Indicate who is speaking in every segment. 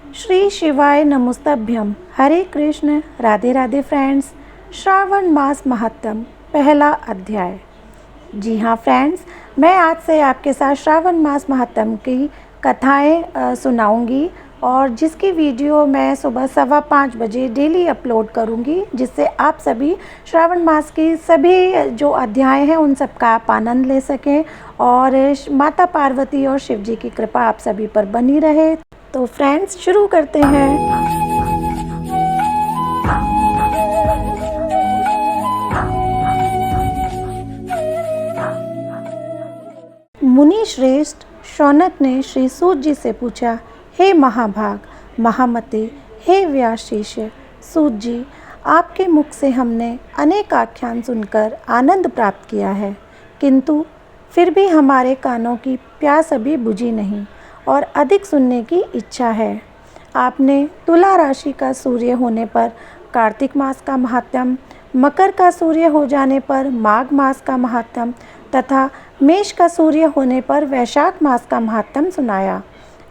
Speaker 1: श्री शिवाय नमोस्तभ्यम। हरे कृष्ण। राधे राधे फ्रेंड्स। श्रावण मास महात्म पहला अध्याय। जी हाँ फ्रेंड्स, मैं आज से आपके साथ श्रावण मास महात्म की कथाएं सुनाऊंगी और जिसकी वीडियो मैं सुबह 5:15 बजे डेली अपलोड करूंगी, जिससे आप सभी श्रावण मास की सभी जो अध्याय हैं उन सब का आप आनंद ले सकें और माता पार्वती और शिव जी की कृपा आप सभी पर बनी रहे। तो फ्रेंड्स शुरू करते हैं। मुनि श्रेष्ठ शौनक ने श्री सूत जी से पूछा, हे महाभाग, महामते, हे व्यास शिष्य सूत जी, आपके मुख से हमने अनेक आख्यान सुनकर आनंद प्राप्त किया है, किंतु फिर भी हमारे कानों की प्यास अभी बुझी नहीं और अधिक सुनने की इच्छा है। आपने तुला राशि का सूर्य होने पर कार्तिक मास का महात्म, मकर का सूर्य हो जाने पर माघ मास का महात्म तथा मेष का सूर्य होने पर वैशाख मास का महात्म सुनाया।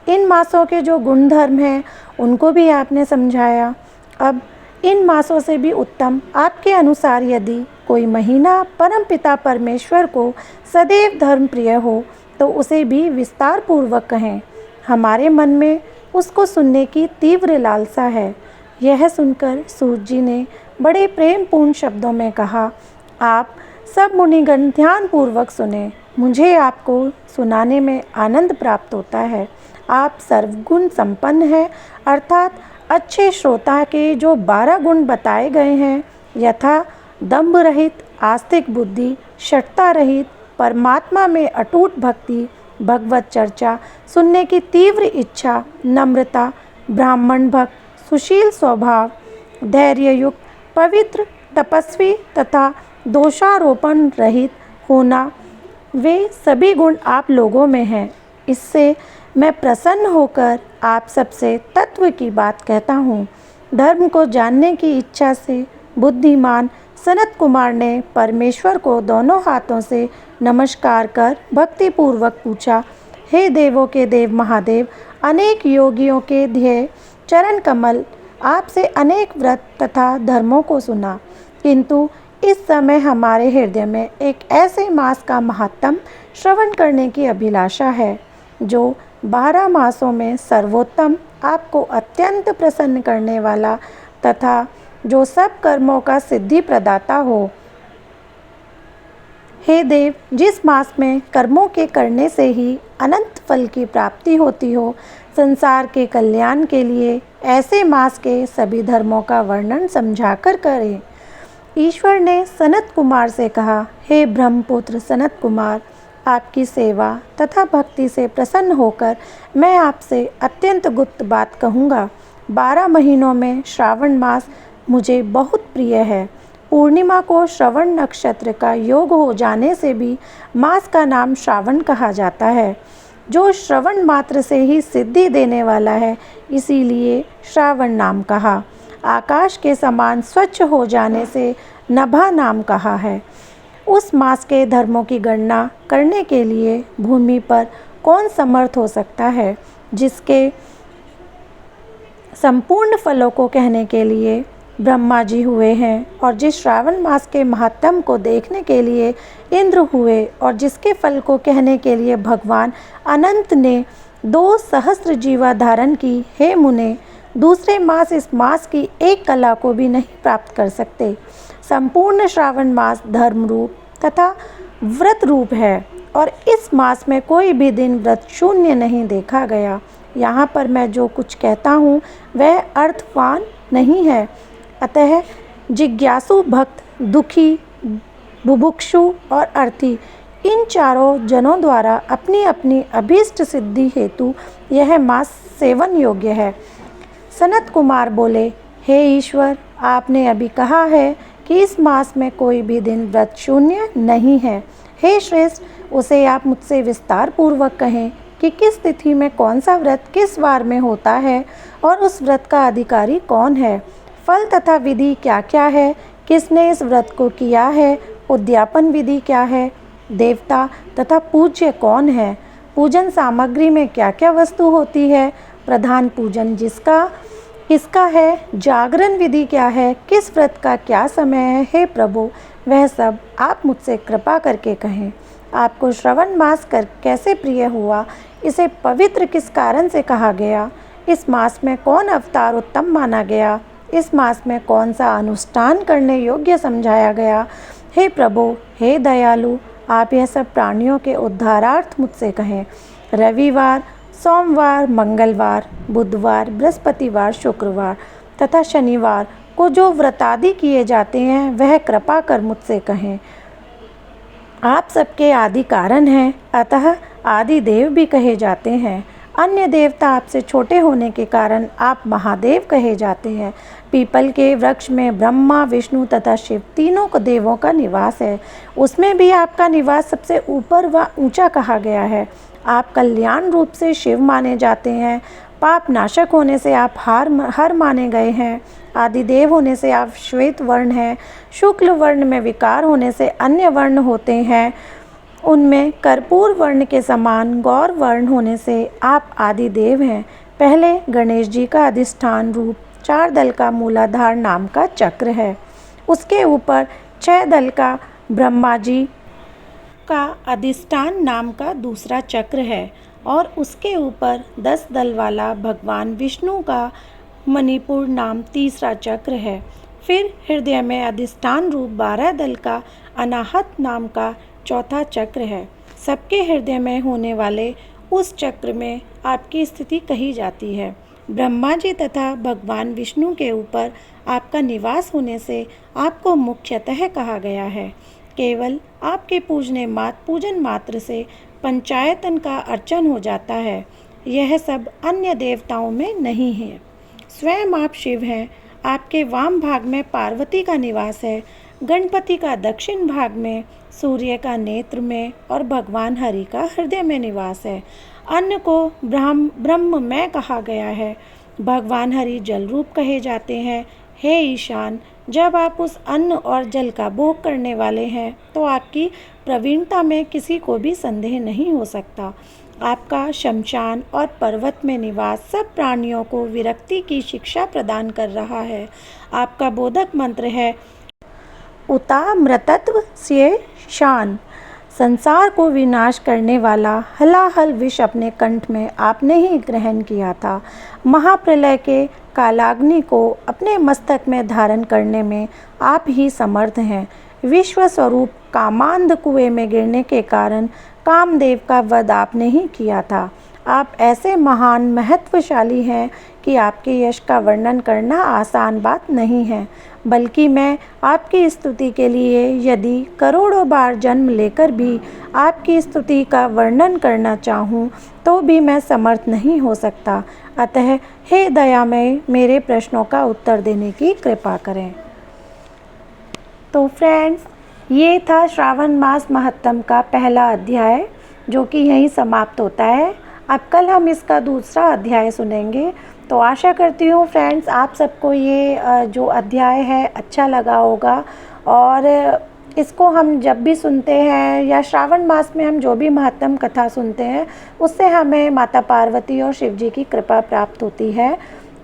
Speaker 1: इन मासों के जो गुणधर्म हैं उनको भी आपने समझाया। अब इन मासों से भी उत्तम आपके अनुसार यदि कोई महीना परमपिता परमेश्वर को सदैव धर्म प्रिय हो तो उसे भी विस्तार पूर्वक कहें। हमारे मन में उसको सुनने की तीव्र लालसा है। यह सुनकर सूत जी ने बड़े प्रेमपूर्ण शब्दों में कहा, आप सब मुनिगण ध्यान पूर्वक सुने। मुझे आपको सुनाने में आनंद प्राप्त होता है। आप सर्वगुण संपन्न हैं, अर्थात अच्छे श्रोता के जो 12 गुण बताए गए हैं, यथा दंभ रहित, आस्तिक बुद्धि, शठता रहित, परमात्मा में अटूट भक्ति, भगवत चर्चा सुनने की तीव्र इच्छा, नम्रता, ब्राह्मण भक्त, सुशील स्वभाव, धैर्ययुक्त, पवित्र, तपस्वी तथा दोषारोपण रहित होना, वे सभी गुण आप लोगों में हैं। इससे मैं प्रसन्न होकर आप सबसे तत्व की बात कहता हूँ। धर्म को जानने की इच्छा से बुद्धिमान सनत कुमार ने परमेश्वर को दोनों हाथों से नमस्कार कर भक्तिपूर्वक पूछा, हे देवों के देव महादेव, अनेक योगियों के ध्येय चरण कमल, आपसे अनेक व्रत तथा धर्मों को सुना, किंतु इस समय हमारे हृदय में एक ऐसे मास का महात्म श्रवण करने की अभिलाषा है जो 12 मासों में सर्वोत्तम, आपको अत्यंत प्रसन्न करने वाला तथा जो सब कर्मों का सिद्धि प्रदाता हो। हे देव, जिस मास में कर्मों के करने से ही अनंत फल की प्राप्ति होती हो, संसार के कल्याण के लिए ऐसे मास के सभी धर्मों का वर्णन समझाकर करें। ईश्वर ने सनत कुमार से कहा, हे ब्रह्मपुत्र सनत कुमार, आपकी सेवा तथा भक्ति से प्रसन्न होकर मैं आपसे अत्यंत गुप्त बात कहूँगा। 12 महीनों में श्रावण मास मुझे बहुत प्रिय है। पूर्णिमा को श्रवण नक्षत्र का योग हो जाने से भी मास का नाम श्रावण कहा जाता है, जो श्रवण मात्र से ही सिद्धि देने वाला है, इसीलिए श्रावण नाम कहा। आकाश के समान स्वच्छ हो जाने से नभा नाम कहा है। उस मास के धर्मों की गणना करने के लिए भूमि पर कौन समर्थ हो सकता है, जिसके संपूर्ण फलों को कहने के लिए ब्रह्मा जी हुए हैं और जिस श्रावण मास के महात्म को देखने के लिए इंद्र हुए और जिसके फल को कहने के लिए भगवान अनंत ने 2 सहस्त्र जीवा धारण की, हे मुने, दूसरे मास इस मास की एक कला को भी नहीं प्राप्त कर सकते। संपूर्ण श्रावण मास धर्म रूप तथा व्रत रूप है और इस मास में कोई भी दिन व्रत शून्य नहीं देखा गया। यहाँ पर मैं जो कुछ कहता हूँ वह अर्थवान नहीं है, अतः जिज्ञासु भक्त, दुखी, बुभुक्षु और अर्थी, इन चारों जनों द्वारा अपनी अपनी अभीष्ट सिद्धि हेतु यह मास सेवन योग्य है। सनत कुमार बोले, हे ईश्वर, आपने अभी कहा है कि इस मास में कोई भी दिन व्रत शून्य नहीं है। हे श्रेष्ठ, उसे आप मुझसे विस्तार पूर्वक कहें कि किस तिथि में कौन सा व्रत किस वार में होता है और उस व्रत का अधिकारी कौन है, फल तथा विधि क्या क्या है, किसने इस व्रत को किया है, उद्यापन विधि क्या है, देवता तथा पूज्य कौन है, पूजन सामग्री में क्या क्या वस्तु होती है, प्रधान पूजन किसका है, जागरण विधि क्या है, किस व्रत का क्या समय है, हे प्रभु वह सब आप मुझसे कृपा करके कहें। आपको श्रवण मास कैसे प्रिय हुआ, इसे पवित्र किस कारण से कहा गया, इस मास में कौन अवतार उत्तम माना गया, इस मास में कौन सा अनुष्ठान करने योग्य समझाया गया। हे प्रभु, हे दयालु, आप यह सब प्राणियों के उद्धारार्थ मुझसे कहें। रविवार, सोमवार, मंगलवार, बुधवार, बृहस्पतिवार, शुक्रवार तथा शनिवार को जो व्रतादि किए जाते हैं वह कृपा कर मुझसे कहें। आप सबके आदि कारण हैं, अतः आदि देव भी कहे जाते हैं। अन्य देवता आपसे छोटे होने के कारण आप महादेव कहे जाते हैं। पीपल के वृक्ष में ब्रह्मा, विष्णु तथा शिव तीनों को देवों का निवास है। उसमें भी आपका निवास सबसे ऊपर व ऊंचा कहा गया है। आप कल्याण रूप से शिव माने जाते हैं। पाप नाशक होने से आप हर माने गए हैं। आदिदेव होने से आप श्वेत वर्ण हैं। शुक्ल वर्ण में विकार होने से अन्य वर्ण होते हैं। उनमें कर्पूर वर्ण के समान गौर वर्ण होने से आप आदिदेव हैं। पहले गणेश जी का अधिष्ठान रूप 4 दल का मूलाधार नाम का चक्र है। उसके ऊपर 6 दल का ब्रह्मा जी का अधिष्ठान नाम का दूसरा चक्र है और उसके ऊपर 10 दल वाला भगवान विष्णु का मणिपुर नाम तीसरा चक्र है। फिर हृदय में अधिष्ठान रूप 12 दल का अनाहत नाम का चौथा चक्र है। सबके हृदय में होने वाले उस चक्र में आपकी स्थिति कही जाती है। ब्रह्मा जी तथा भगवान विष्णु के ऊपर आपका निवास होने से आपको मुख्यतः कहा गया है। केवल आपके पूजन मात्र से पंचायतन का अर्चन हो जाता है। यह सब अन्य देवताओं में नहीं है। स्वयं आप शिव हैं। आपके वाम भाग में पार्वती का निवास है, गणपति का दक्षिण भाग में, सूर्य का नेत्र में और भगवान हरि का हृदय में निवास है। अन्न को ब्रह्म में कहा गया है। भगवान हरि जल रूप कहे जाते हैं। हे ईशान, जब आप उस अन्न और जल का भोग करने वाले हैं तो आपकी प्रवीणता में किसी को भी संदेह नहीं हो सकता। आपका शमशान और पर्वत में निवास सब प्राणियों को विरक्ति की शिक्षा प्रदान कर रहा है। आपका बोधक मंत्र है उतामृतत्व से शान। संसार को विनाश करने वाला हलाहल विष अपने कंठ में आपने ही ग्रहण किया था। महाप्रलय के कालाग्नि को अपने मस्तक में धारण करने में आप ही समर्थ हैं। विश्व स्वरूप कामांध कुएं में गिरने के कारण कामदेव का वध आपने ही किया था। आप ऐसे महान महत्वशाली हैं कि आपके यश का वर्णन करना आसान बात नहीं है, बल्कि मैं आपकी स्तुति के लिए यदि करोड़ों बार जन्म लेकर भी आपकी स्तुति का वर्णन करना चाहूँ तो भी मैं समर्थ नहीं हो सकता। अतः हे दयामय, मेरे प्रश्नों का उत्तर देने की कृपा करें। तो फ्रेंड्स, ये था श्रावण मास महत्तम का पहला अध्याय, जो कि यहीं समाप्त होता है। अब कल हम इसका दूसरा अध्याय सुनेंगे। तो आशा करती हूँ फ्रेंड्स आप सबको ये जो अध्याय है अच्छा लगा होगा, और इसको हम जब भी सुनते हैं या श्रावण मास में हम जो भी महत्तम कथा सुनते हैं उससे हमें माता पार्वती और शिव जी की कृपा प्राप्त होती है।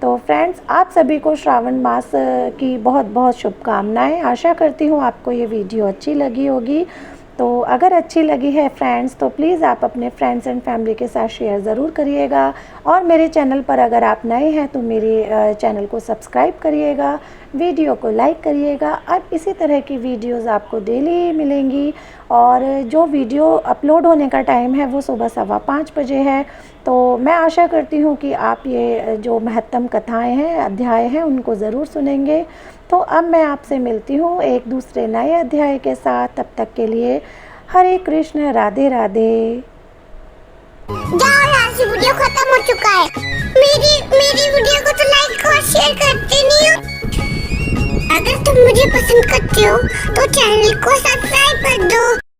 Speaker 1: तो फ्रेंड्स, आप सभी को श्रावण मास की बहुत बहुत शुभकामनाएं। आशा करती हूँ आपको ये वीडियो अच्छी लगी होगी। तो अगर अच्छी लगी है फ्रेंड्स तो प्लीज़ आप अपने फ्रेंड्स एंड फैमिली के साथ शेयर ज़रूर करिएगा, और मेरे चैनल पर अगर आप नए हैं तो मेरे चैनल को सब्सक्राइब करिएगा, वीडियो को लाइक करिएगा। अब इसी तरह की वीडियोस आपको डेली मिलेंगी, और जो वीडियो अपलोड होने का टाइम है वो सुबह 5:15 बजे है। तो मैं आशा करती हूँ कि आप ये जो महत्तम कथाएँ हैं, अध्याय हैं, उनको ज़रूर सुनेंगे। तो अब मैं आपसे मिलती हूँ एक दूसरे नए अध्याय के साथ। तब तक के लिए हरे कृष्ण, राधे राधे।
Speaker 2: जाओ यार, ये वीडियो खत्म हो चुका है। मेरी वीडियो को तो लाइक और शेयर करते नहीं हो। अगर तुम मुझे पसंद करते हो तो चैनल को सब्सक्राइब कर दो।